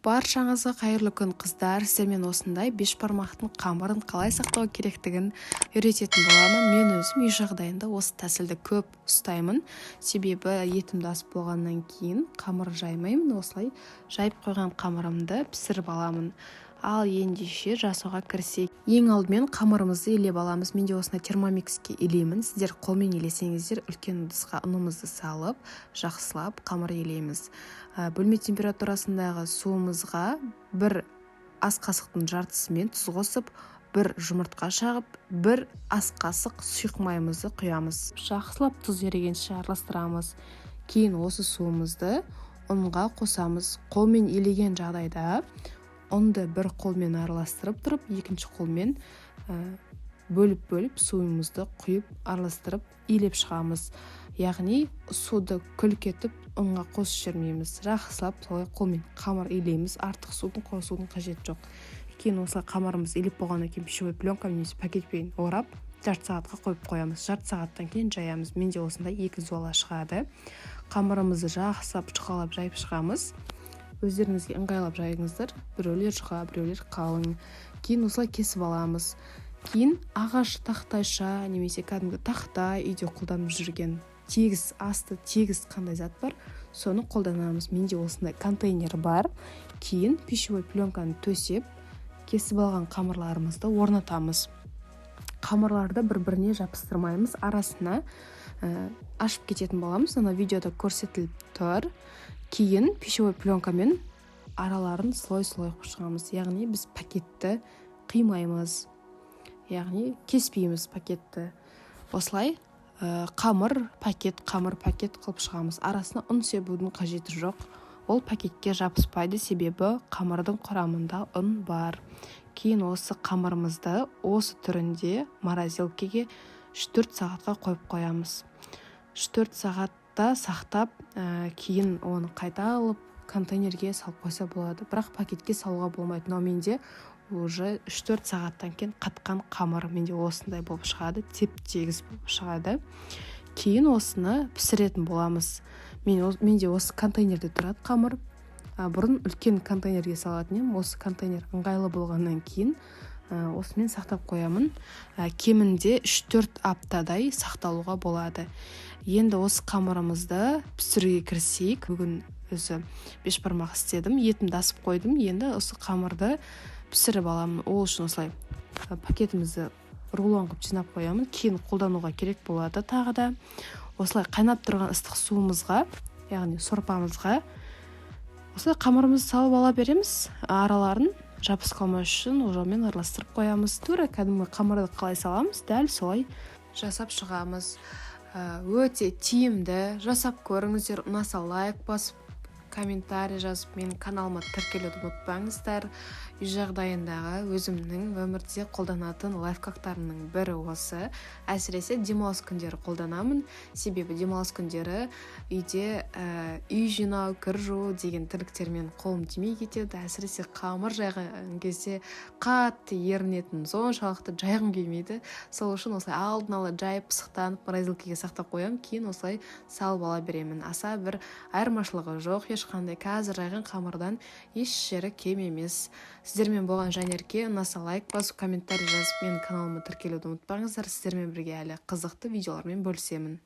Баршаңызға қайырлы күн қыздар. Сіздермен осындай бешбармақтың қамырын қалай сақтау керектігін үйрететін боламын. Мен өзім үй жағдайында осы тәсілді көп ұстаймын. Себебі етімді ас болғаннан кейін қамыр жаймаймын. Осылай жайып қойған қамырымды пісіріп аламын. Ал ендеше жасауға кірісейік. Ең алдымен қамырымызды илеп аламыз. Мен де осындай термомикске илеймін. Сіздер қолмен илесеңіздер, үлкен ыдысқа ұнымызды салып, жақсылап қамыр илейміз. Бөлме температурасындағы суымызға бір ас қасықтың жартысымен тұз қосып, бір жұмыртқа шағып, бір ас қасық сұйық майымызды құямыз. Жақсылап тұз ерігенше араластырамыз. Кейін осы суымызды ұнға қосамыз. Қолмен илеген жағдайда ұнды бір қолмен араластырып тұрып, екінші қолмен бөліп суымызды құйып араластырып илеп шығамыз. Яғни суды күлк етіп ұнға қосып жібермейміз. Жақсылап солай қолмен қамыр илейміз. Артық судың қосудың қажеті жоқ. Кейін осылай қамырымыз илеп болғаннан кейін пищевой пленка немесе пакетпен орап, жарты сағатқа қойып қоямыз. Жарты сағаттан кейін жаямыз. Менде осындай 2 зола шығады. Қамырымызды жақсылап жұқалап жайып шығамыз. Өздеріңізге ыңғайлап жайыңыздар. Біреулер жұқа, біреулер қалың. Кейін осылай кесіп аламыз. Кейін ағаш тақтайша немесе кәдімгі тақта үйде қолданып жүрген тегіс асты, тегіс қандай зат бар, соны қолданамыз. Менде осындай контейнер бар. Кейін пищевой пленканы төсеп, кесіп алған қамырларымызды орнатамыз. Қамырларды бір-біріне жабыстырмаймыз. Арасына ашып кететін боламыз. Ана видеода көрсетіліп тұр. Кейін пищевой пленкамен араларын слой-слой қошығамыз. Яғни біз пакетті қимаймыз. Яғни кеспейміз пакетті. Осылай қамыр пакет қылып шығамыз. Арасына ұн себудің қажеті жоқ. Ол пакетке жабыспайды, себебі қамырдың құрамында ұн бар. Кейін осы қамырымызды осы түрінде морозилкеге 3-4 сағатқа қойып қоямыз. 3-4 сағатта сақтап, кейін оны қайта алып контейнерге салып қойса болады. Бірақ пакетке салуға болмайды. Но менде уже 3-4 сағаттан кейін қатқан қамыр менде осындай болып шығады, теп-тегіс болып шығады. Кейін осыны пісіретін боламыз. Менде осы контейнерде тұрады қамыр. Бұрын үлкен контейнерге салатын едім. Осы контейнер ыңғайлы болғаннан кейін осымен сақтап қоямын. Кемінде 3-4 аптадай сақталуға болады. Енді осы қамырымызды пісіруге кірісейік. Бүгін өзі бешбармақ істедім. Етімді асып қойдым. Енді осы қамырды пісіріп аламын. Ол үшін осылай пакетімізді рулон қылып жинап қоямын. Кейін қолдануға керек болады тағы да. Осылай қайнап тұрған ыстық суымызға, яғни сорпамызға осылай қамырымызды салып ала береміз. Араларын жабыс қалмау үшін ожаумен араластырып қоямыз. Тура кәдімгі қамырды қалай саламыз, дәл солай жасап шығамыз. Өте тиімді. Жасап көріңіздер. Ұнаса лайк басып, комментарий жазып, менің каналыма тіркелуді ұмытпаңыздар. Үй жағдайындағы өзімнің өмірде қолданатын лайфхактарымның бірі осы. Әсіресе демалыс күндері қолданамын. Себебі демалыс күндері үйде үй жинау, кір жуу деген тірліктермен қолым тимей кетеді. Әсіресе қамыр жайған кезде қатты ерінетін, соншалықты жайғым келмейді. Сол үшін осылай алдын ала жайып, пысықтанып, морозилкеге сақтап қоямын. Кейін осылай салып ала беремін. Аса бір айырмашылығы жоқ. Ешқандай қазір жайған қамырдан еш жері кем емес. Сіздермен болған жанерке, ұнаса лайк басып, комментарий жазып, менің каналыма тіркелуді ұмытпаңыздар. Сіздермен бірге әлі қызықты видеолармен бөлісемін.